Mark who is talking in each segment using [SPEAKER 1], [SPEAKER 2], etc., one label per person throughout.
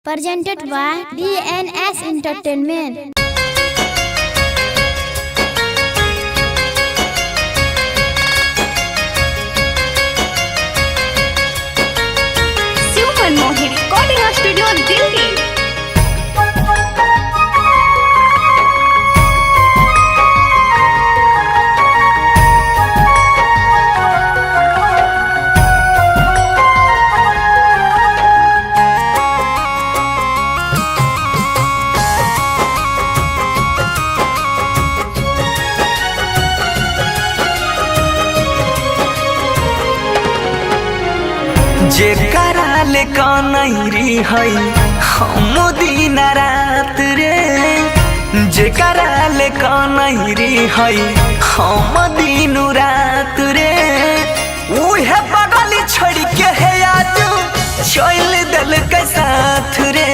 [SPEAKER 1] presented by DNS Entertainment.
[SPEAKER 2] Super Mohi Recording Studio, Delhi.
[SPEAKER 3] जे कराले कनैरी है हम दिन रात रे, जे कराले कनैरी है हम दिन रात रे, उहे बगल छोड़ के है आज चल दल के साथ रे।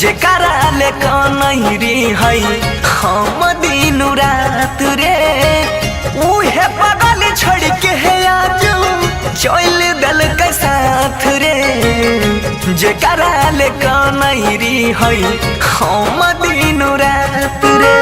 [SPEAKER 3] जे कराले कनैरी है हम दिन रात रे, उहे बगल छोड़ के है आज चल दल के साथ रे। जे कराले कनैरी है हम दिन रात रे।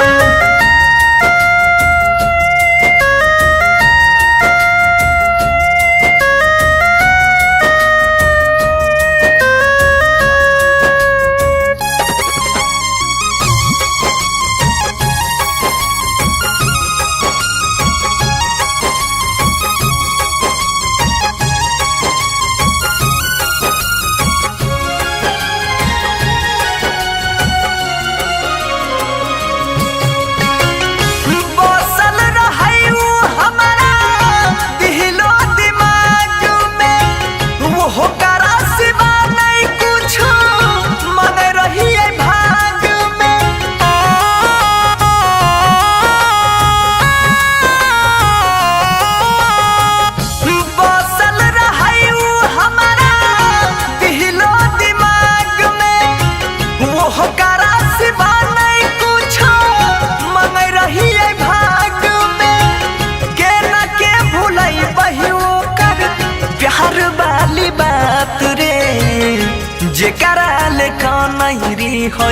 [SPEAKER 3] जे कराले कनैरी है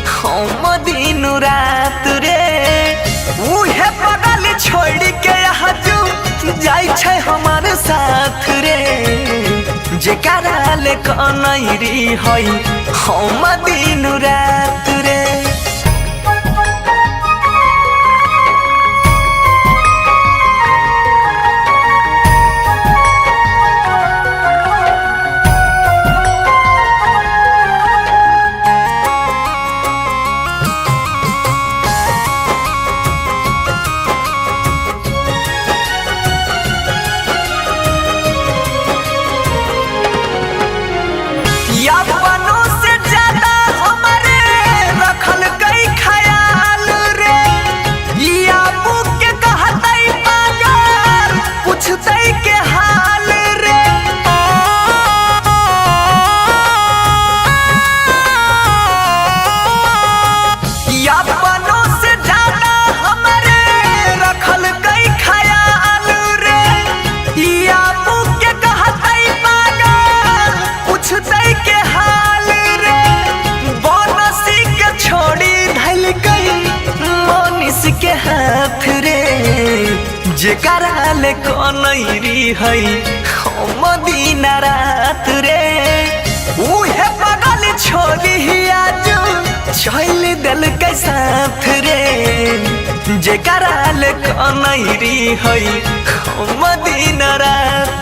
[SPEAKER 3] हम दिन रात रे, उहे बगल छोड़ के हजू जाय छै हमारे साथ रे। जे कराले कनैरी है हम दिन रात रे। के हाथ रे। जे कराले कनैरी है हम दिन रात रे, उहे बगल छोड़ी आज चल दल के साथ रे। जे कराले कनैरी है हम दिन रात